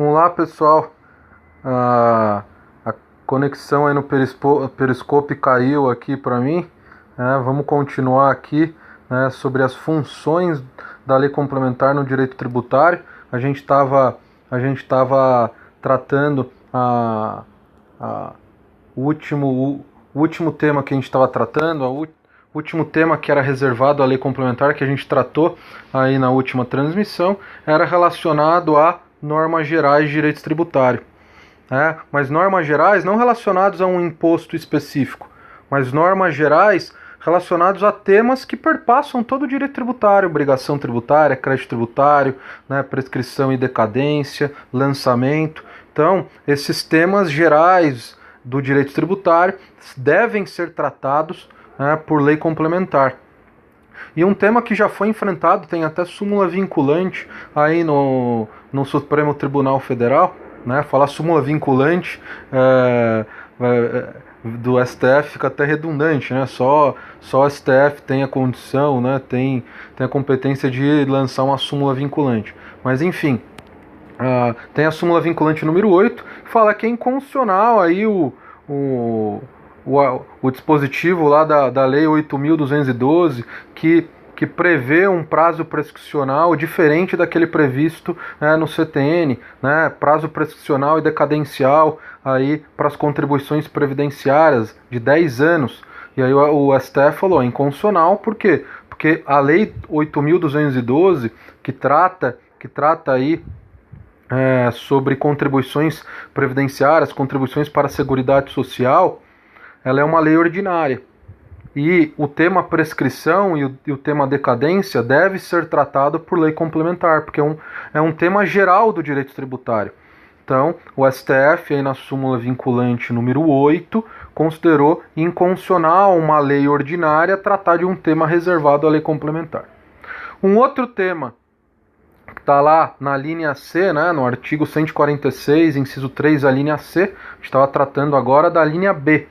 Vamos lá, pessoal. A conexão aí no Periscope caiu aqui para mim. Vamos continuar aqui, né, sobre as funções da lei complementar no direito tributário. A gente estava tratando o último tema que a gente estava tratando, o último tema que era reservado à lei complementar, que a gente tratou aí na última transmissão, era relacionado a normas gerais de direito tributário. Mas normas gerais não relacionadas a um imposto específico, mas normas gerais relacionados a temas que perpassam todo o direito tributário: obrigação tributária, crédito tributário, né, prescrição e decadência, lançamento. Então, esses temas gerais do direito tributário devem ser tratados, né, por lei complementar. E um tema que já foi enfrentado, tem até súmula vinculante aí no Supremo Tribunal Federal, né? Falar súmula vinculante do STF fica até redundante, né? Só o STF tem a condição, né? Tem a competência de lançar uma súmula vinculante. Mas enfim, tem a súmula vinculante número 8, que fala que é inconstitucional aí o dispositivo lá da Lei 8.212, que prevê um prazo prescricional diferente daquele previsto, né, no CTN, né, prazo prescricional e decadencial aí para as contribuições previdenciárias de 10 anos. E aí o STF falou, é inconstitucional, por quê? Porque a Lei 8.212, que trata aí sobre contribuições previdenciárias, contribuições para a Seguridade Social, ela é uma lei ordinária. E o tema prescrição e o tema decadência deve ser tratado por lei complementar, porque é um tema geral do direito tributário. Então, o STF, aí na súmula vinculante número 8, considerou inconstitucional uma lei ordinária tratar de um tema reservado à lei complementar. Um outro tema que está lá na linha C, né, no artigo 146, inciso 3, a linha C, a gente estava tratando agora da linha B,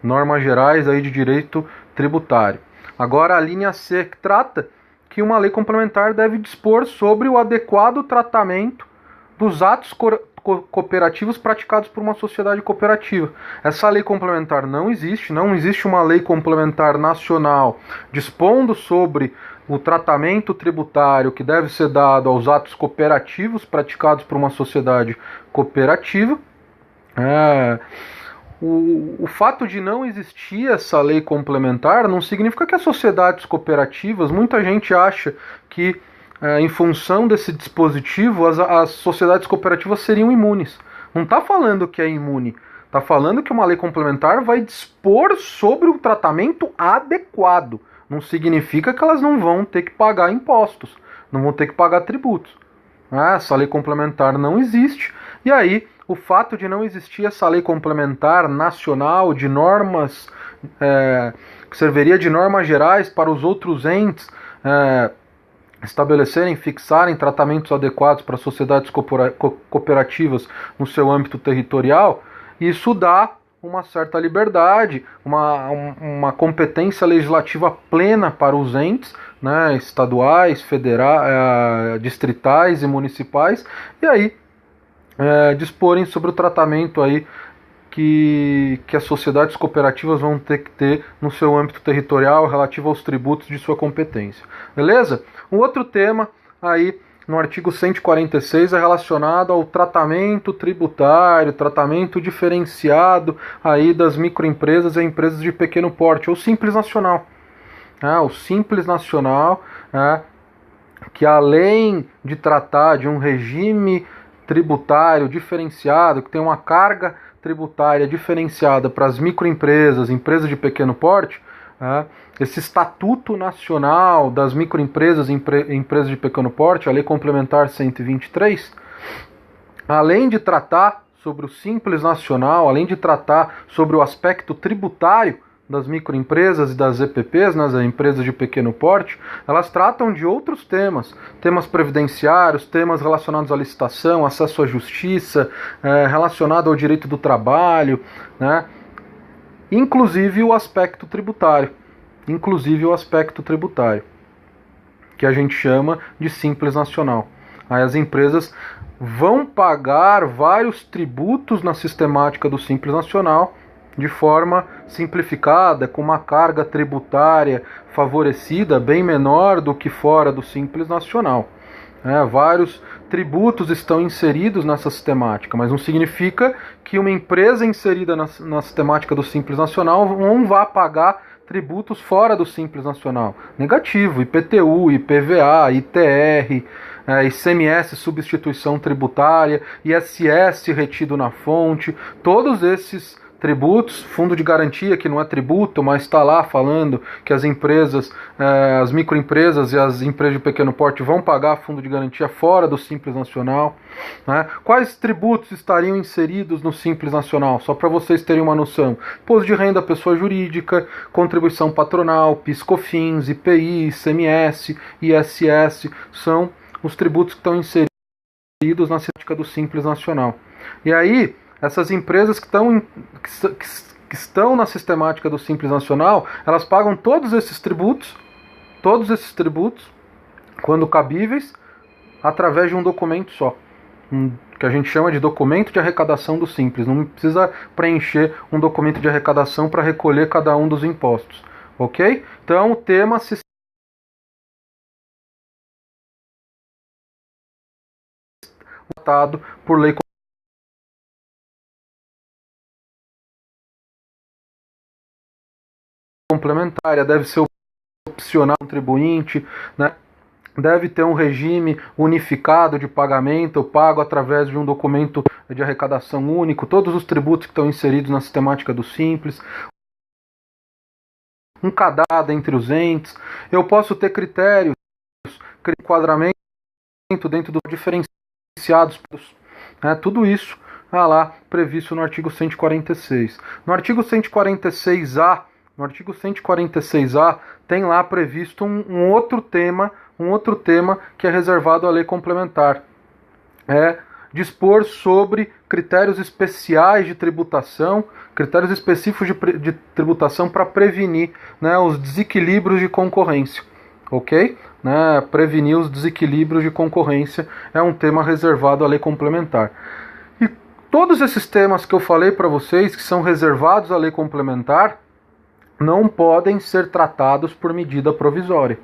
normas gerais aí de direito tributário. Agora a linha C, que trata que uma lei complementar deve dispor sobre o adequado tratamento dos atos cooperativos praticados por uma sociedade cooperativa. Essa lei complementar não existe uma lei complementar nacional dispondo sobre o tratamento tributário que deve ser dado aos atos cooperativos praticados por uma sociedade cooperativa. O fato de não existir essa lei complementar não significa que as sociedades cooperativas, muita gente acha que em função desse dispositivo as sociedades cooperativas seriam imunes. Não está falando que é imune, está falando que uma lei complementar vai dispor sobre um tratamento adequado. Não significa que elas não vão ter que pagar impostos, não vão ter que pagar tributos. Essa lei complementar não existe, e aí o fato de não existir essa lei complementar nacional de normas, que serviria de normas gerais para os outros entes estabelecerem, fixarem tratamentos adequados para sociedades cooperativas no seu âmbito territorial, isso dá uma certa liberdade, uma competência legislativa plena para os entes, né, estaduais, federais, distritais e municipais, e aí disporem sobre o tratamento aí que as sociedades cooperativas vão ter que ter no seu âmbito territorial relativo aos tributos de sua competência. Beleza? Um outro tema aí no artigo 146 é relacionado ao tratamento tributário, tratamento diferenciado aí das microempresas e empresas de pequeno porte, ou Simples Nacional. O Simples Nacional, que além de tratar de um regime tributário diferenciado, que tem uma carga tributária diferenciada para as microempresas, empresas de pequeno porte, esse Estatuto Nacional das Microempresas e Empresas de Pequeno Porte, a Lei Complementar 123, além de tratar sobre o Simples Nacional, além de tratar sobre o aspecto tributário das microempresas e das EPPs, nas empresas de pequeno porte, elas tratam de outros temas previdenciários, temas relacionados à licitação, acesso à justiça, relacionado ao direito do trabalho, né? Inclusive o aspecto tributário, que a gente chama de Simples Nacional. Aí as empresas vão pagar vários tributos na sistemática do Simples Nacional de forma simplificada, com uma carga tributária favorecida bem menor do que fora do Simples Nacional. Vários tributos estão inseridos nessa sistemática, mas não significa que uma empresa inserida na sistemática do Simples Nacional não vá pagar tributos fora do Simples Nacional. Negativo, IPTU, IPVA, ITR, ICMS, substituição tributária, ISS retido na fonte, todos esses tributos, fundo de garantia, que não é tributo, mas está lá falando que as empresas, as microempresas e as empresas de pequeno porte vão pagar fundo de garantia fora do Simples Nacional. Quais tributos estariam inseridos no Simples Nacional? Só para vocês terem uma noção. Imposto de renda, pessoa jurídica, contribuição patronal, PIS/COFINS, IPI, ICMS, ISS, são os tributos que estão inseridos na sistemática do Simples Nacional. E aí, essas empresas que estão na sistemática do Simples Nacional, elas pagam todos esses tributos, quando cabíveis, através de um documento só, que a gente chama de documento de arrecadação do Simples. Não precisa preencher um documento de arrecadação para recolher cada um dos impostos, ok? Então, o tema tratado por lei complementar, deve ser opcional contribuinte, né? Deve ter um regime unificado de pagamento, pago através de um documento de arrecadação único, todos os tributos que estão inseridos na sistemática do Simples, um cadastro entre os entes. Eu posso ter critérios, enquadramento dentro dos diferenciados, né? Tudo isso lá previsto no artigo 146. No artigo 146A, tem lá previsto um outro tema que é reservado à lei complementar. Dispor sobre critérios especiais de tributação, critérios específicos de tributação para prevenir, né, os desequilíbrios de concorrência. Ok? Prevenir os desequilíbrios de concorrência é um tema reservado à lei complementar. E todos esses temas que eu falei para vocês, que são reservados à lei complementar, não podem ser tratados por medida provisória.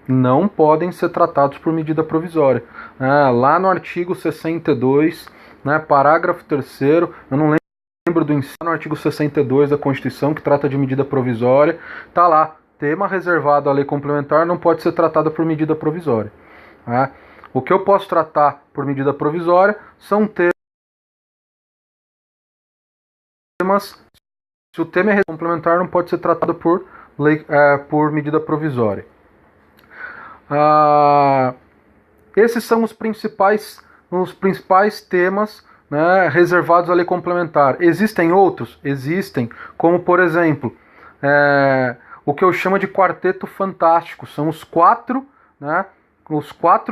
Não podem ser tratados por medida provisória. Lá no artigo 62, parágrafo 3º, eu não lembro do inciso, no artigo 62 da Constituição, que trata de medida provisória, está lá, tema reservado à lei complementar não pode ser tratado por medida provisória. O que eu posso tratar por medida provisória são temas. Se o tema é complementar, não pode ser tratado por medida provisória. Esses são os principais temas, né, reservados à lei complementar. Existem outros? Existem, como por exemplo, o que eu chamo de quarteto fantástico. São os quatro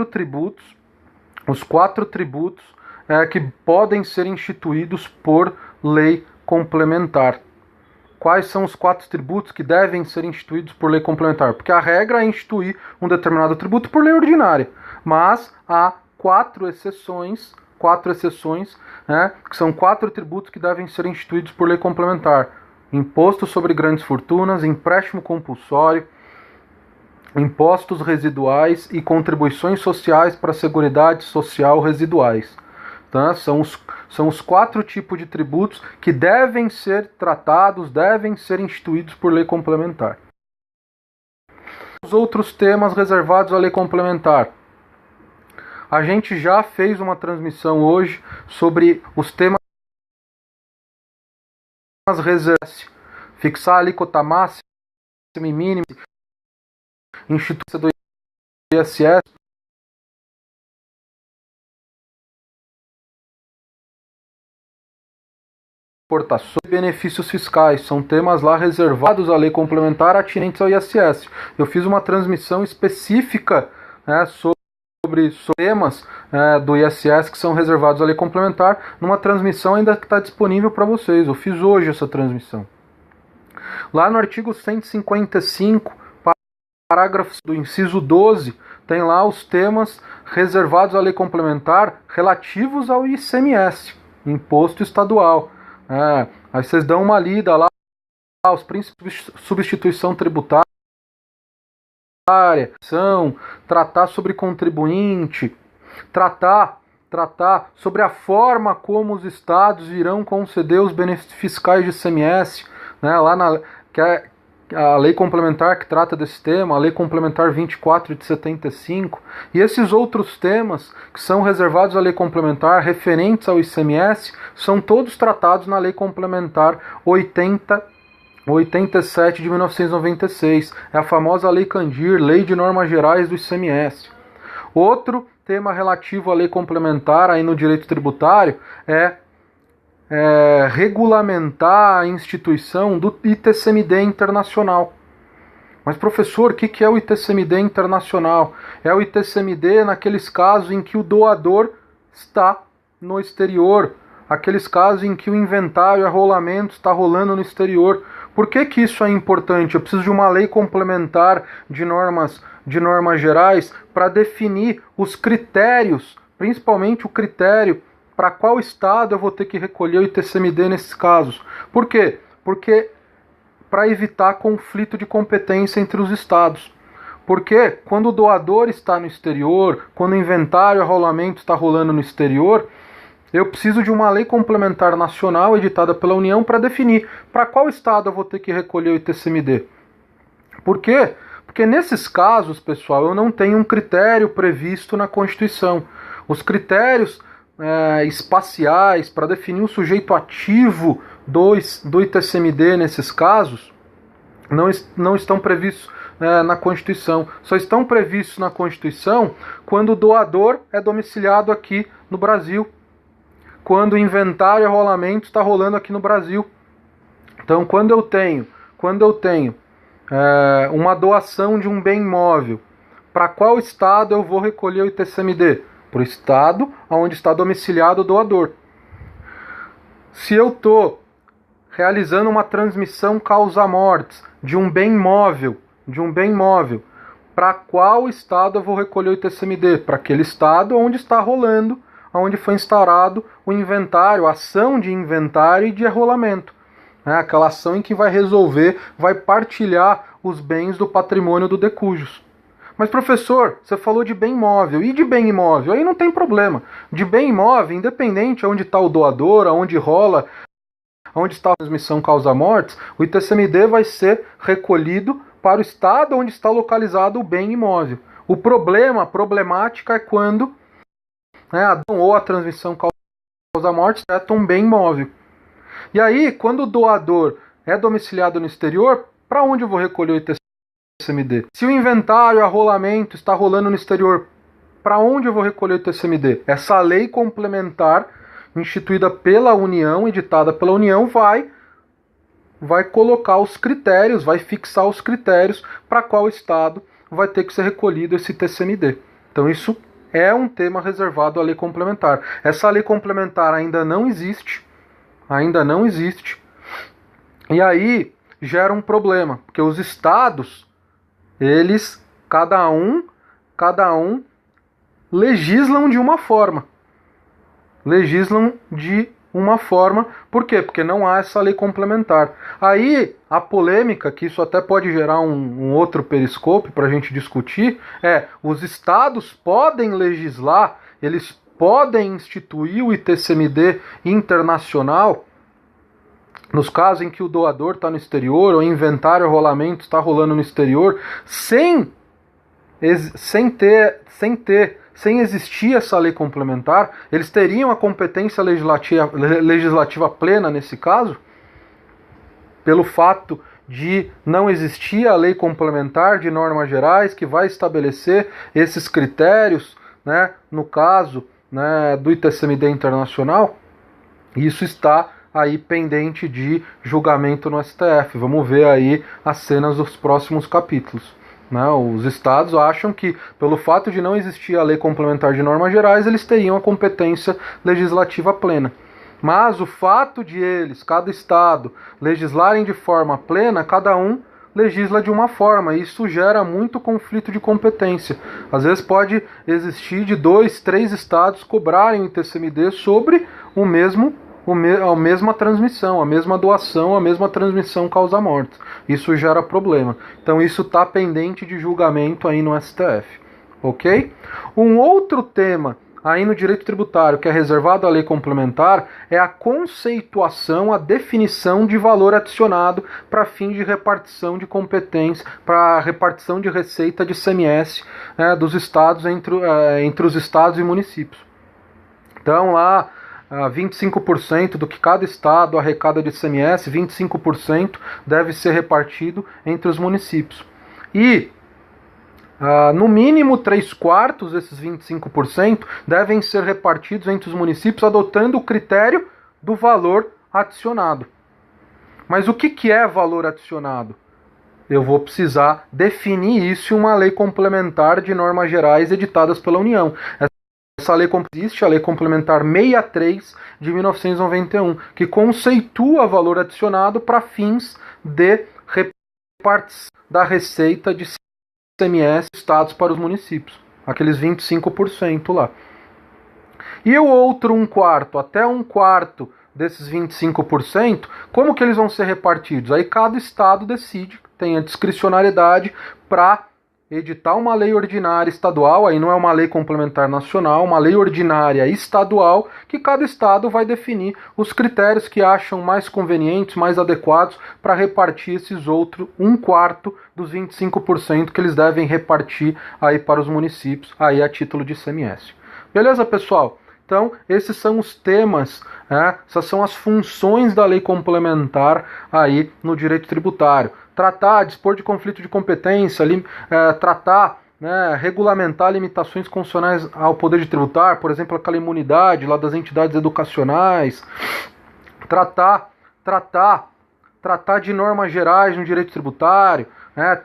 tributos que podem ser instituídos por lei complementar. Quais são os 4 tributos que devem ser instituídos por lei complementar? Porque a regra é instituir um determinado tributo por lei ordinária, mas há 4 exceções, que são 4 tributos que devem ser instituídos por lei complementar: imposto sobre grandes fortunas, empréstimo compulsório, impostos residuais e contribuições sociais para a Seguridade Social residuais. Tá? São os 4 tipos de tributos que devem ser tratados, devem ser instituídos por lei complementar. Os outros temas reservados à lei complementar. A gente já fez uma transmissão hoje sobre os temas reservados. Fixar a alíquota máxima e mínima, instituição do ISS, exportações e benefícios fiscais, são temas lá reservados à lei complementar atinentes ao ISS. Eu fiz uma transmissão específica, sobre temas do ISS que são reservados à lei complementar, numa transmissão ainda que está disponível para vocês. Eu fiz hoje essa transmissão. Lá no artigo 155, parágrafo do inciso 12, tem lá os temas reservados à lei complementar relativos ao ICMS, Imposto Estadual. Aí vocês dão uma lida lá, os princípios de substituição tributária, tratar sobre contribuinte, tratar sobre a forma como os estados irão conceder os benefícios fiscais de ICMS, né, que é a lei complementar que trata desse tema, a lei complementar 24 de 75, e esses outros temas que são reservados à lei complementar referentes ao ICMS são todos tratados na lei complementar 87 de 1996, é a famosa Lei Candir, Lei de Normas Gerais do ICMS. Outro tema relativo à lei complementar aí no direito tributário é regulamentar a instituição do ITCMD internacional. Mas, professor, o que é o ITCMD internacional? É o ITCMD naqueles casos em que o doador está no exterior, aqueles casos em que o inventário e arrolamento está rolando no exterior. Por que isso é importante? Eu preciso de uma lei complementar de normas gerais para definir os critérios, principalmente o critério para qual estado eu vou ter que recolher o ITCMD nesses casos. Por quê? Porque para evitar conflito de competência entre os estados. Porque quando o doador está no exterior, quando o inventário e arrolamento está rolando no exterior, eu preciso de uma lei complementar nacional editada pela União para definir para qual estado eu vou ter que recolher o ITCMD. Por quê? Porque nesses casos, pessoal, eu não tenho um critério previsto na Constituição. Os critérios espaciais para definir o sujeito ativo do ITCMD nesses casos não estão previstos na Constituição. Só estão previstos na Constituição quando o doador é domiciliado aqui no Brasil, quando o inventário e arrolamento está rolando aqui no Brasil. Então, quando eu tenho uma doação de um bem imóvel, para qual estado eu vou recolher o ITCMD? Para o estado onde está domiciliado o doador. Se eu estou realizando uma transmissão causa-mortes de um bem imóvel, para qual estado eu vou recolher o ITCMD? Para aquele estado onde está rolando, onde foi instaurado o inventário, a ação de inventário e de arrolamento. Aquela ação em que vai partilhar os bens do patrimônio do decujus. Mas, professor, você falou de bem imóvel. E de bem imóvel? Aí não tem problema. De bem imóvel, independente de onde está o doador, onde rola, onde está a transmissão causa-mortes, o ITCMD vai ser recolhido para o estado onde está localizado o bem imóvel. A problemática é quando ou a transmissão causa-mortes trata um bem imóvel. E aí, quando o doador é domiciliado no exterior, para onde eu vou recolher o ITCMD? Se o inventário e arrolamento está rolando no exterior, para onde eu vou recolher o ITCMD? Essa lei complementar, instituída pela União, editada pela União, vai colocar os critérios, vai fixar os critérios para qual estado vai ter que ser recolhido esse ITCMD. Então isso é um tema reservado à lei complementar. Essa lei complementar ainda não existe, e aí gera um problema, porque os estados, eles, cada um legislam de uma forma. Por quê? Porque não há essa lei complementar. Aí, a polêmica, que isso até pode gerar um outro periscope para a gente discutir, os estados podem legislar, eles podem instituir o ITCMD internacional, nos casos em que o doador está no exterior, ou o inventário ou rolamento está rolando no exterior, sem existir essa lei complementar, eles teriam a competência legislativa plena nesse caso, pelo fato de não existir a lei complementar de normas gerais que vai estabelecer esses critérios, no caso do ITCMD internacional. Isso está aí pendente de julgamento no STF. Vamos ver aí as cenas dos próximos capítulos. Os estados acham que, pelo fato de não existir a lei complementar de normas gerais, eles teriam a competência legislativa plena. Mas o fato de eles, cada estado, legislarem de forma plena, cada um legisla de uma forma, e isso gera muito conflito de competência. Às vezes pode existir de 2, 3 estados cobrarem o ITCMD sobre a mesma transmissão, a mesma doação, a mesma transmissão causa mortes. Isso gera problema. Então isso está pendente de julgamento aí no STF. Ok? Um outro tema aí no direito tributário que é reservado à lei complementar é a conceituação, a definição de valor adicionado para fim de repartição de competência, para repartição de receita de ICMS dos estados entre os estados e municípios. Então lá 25% do que cada estado arrecada de ICMS, 25% deve ser repartido entre os municípios. E no mínimo 3/4 desses 25% devem ser repartidos entre os municípios adotando o critério do valor adicionado. Mas o que é valor adicionado? Eu vou precisar definir isso em uma lei complementar de normas gerais editadas pela União. Essa lei existe, a Lei Complementar 63 de 1991, que conceitua valor adicionado para fins de repartição da receita de ICMS estados para os municípios, aqueles 25% lá. E o outro 1/4, até 1/4 desses 25%, como que eles vão ser repartidos? Aí cada estado decide, tem a discricionariedade para editar uma lei ordinária estadual, aí não é uma lei complementar nacional, uma lei ordinária estadual, que cada estado vai definir os critérios que acham mais convenientes, mais adequados para repartir esses outros 1/4 dos 25% que eles devem repartir aí para os municípios, aí a título de ICMS. Beleza, pessoal? Então, esses são os temas, essas são as funções da lei complementar aí no direito tributário. Tratar, dispor de conflito de competência, tratar, regulamentar limitações constitucionais ao poder de tributar, por exemplo, aquela imunidade lá das entidades educacionais, tratar de normas gerais no direito tributário,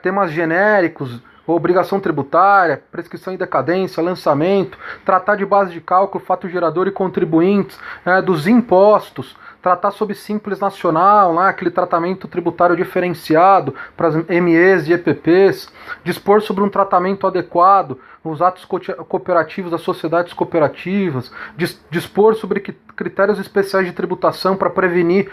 temas genéricos, obrigação tributária, prescrição e decadência, lançamento, tratar de base de cálculo, fato gerador e contribuintes, dos impostos, tratar sobre Simples Nacional, aquele tratamento tributário diferenciado para as MEs e EPPs, dispor sobre um tratamento adequado nos atos cooperativos das sociedades cooperativas, dispor sobre critérios especiais de tributação para prevenir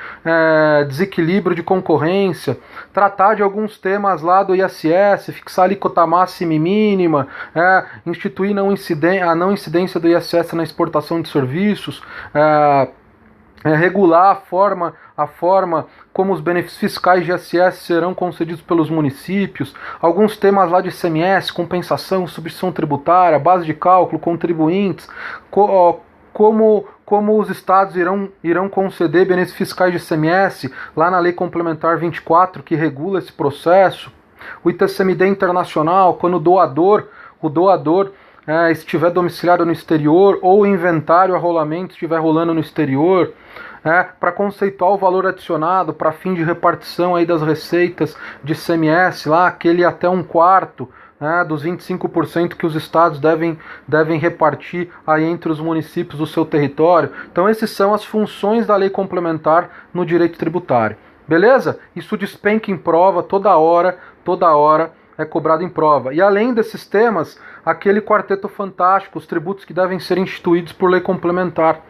desequilíbrio de concorrência, tratar de alguns temas lá do ISS, fixar a alíquota máxima e mínima, instituir a não incidência do ISS na exportação de serviços, regular a forma como os benefícios fiscais de ISS serão concedidos pelos municípios, alguns temas lá de ICMS, compensação, substituição tributária, base de cálculo, contribuintes, como os estados irão conceder benefícios fiscais de ICMS, lá na Lei Complementar 24, que regula esse processo, o ITCMD internacional, quando o doador estiver domiciliado no exterior, ou o inventário, arrolamento estiver rolando no exterior, para conceituar o valor adicionado para fim de repartição aí das receitas de ICMS, lá, aquele até 1/4 dos 25% que os estados devem repartir aí entre os municípios do seu território. Então essas são as funções da lei complementar no direito tributário. Beleza? Isso despenca em prova toda hora é cobrado em prova. E além desses temas, aquele quarteto fantástico, os tributos que devem ser instituídos por lei complementar.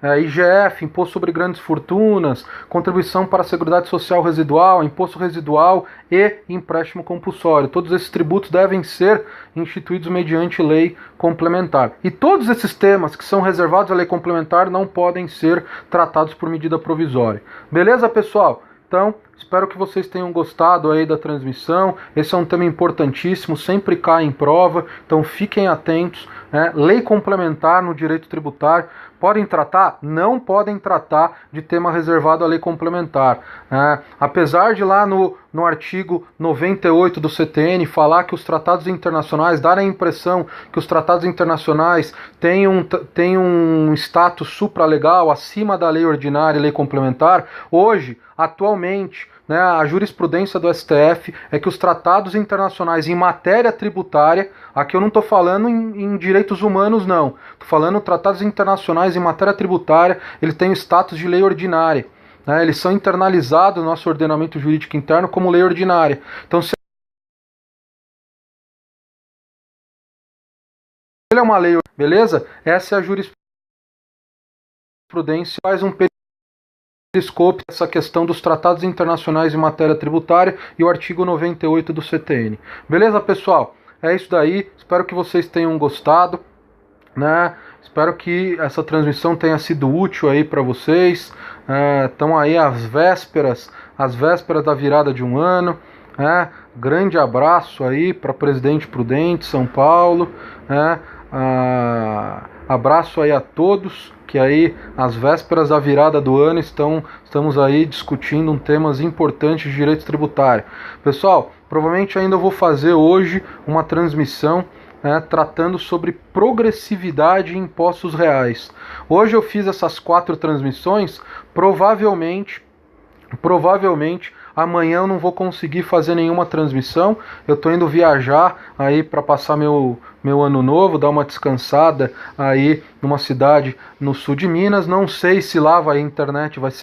IGF, Imposto sobre Grandes Fortunas, Contribuição para a Seguridade Social Residual, Imposto Residual e Empréstimo Compulsório. Todos esses tributos devem ser instituídos mediante lei complementar. E todos esses temas que são reservados à lei complementar não podem ser tratados por medida provisória. Beleza, pessoal? Então, espero que vocês tenham gostado aí da transmissão. Esse é um tema importantíssimo, sempre cai em prova, então fiquem atentos. Lei complementar no direito tributário. Podem tratar? Não podem tratar de tema reservado à lei complementar. Apesar de lá no artigo 98 do CTN falar que os tratados internacionais, dar a impressão que os tratados internacionais têm um status supralegal acima da lei ordinária e lei complementar, hoje, atualmente, a jurisprudência do STF é que os tratados internacionais em matéria tributária, aqui eu não estou falando em direitos humanos não, estou falando tratados internacionais em matéria tributária, ele tem o status de lei ordinária. né, eles são internalizados no nosso ordenamento jurídico interno como lei ordinária. Então, se ele é uma lei, beleza? Essa é a jurisprudência, faz um periscope essa questão dos tratados internacionais em matéria tributária e o artigo 98 do CTN. Beleza, pessoal? É isso daí. Espero que vocês tenham gostado, né? Espero que essa transmissão tenha sido útil aí para vocês. Estão aí às vésperas da virada de um ano. Grande abraço aí para Presidente Prudente, São Paulo. Abraço aí a todos que aí às vésperas da virada do ano estamos aí discutindo temas importantes de direito tributário. Pessoal, provavelmente ainda eu vou fazer hoje uma transmissão tratando sobre progressividade em impostos reais. Hoje eu fiz essas 4 transmissões, provavelmente amanhã eu não vou conseguir fazer nenhuma transmissão. Eu estou indo viajar aí para passar meu ano novo, dar uma descansada aí numa cidade no sul de Minas. Não sei se lá a internet vai ser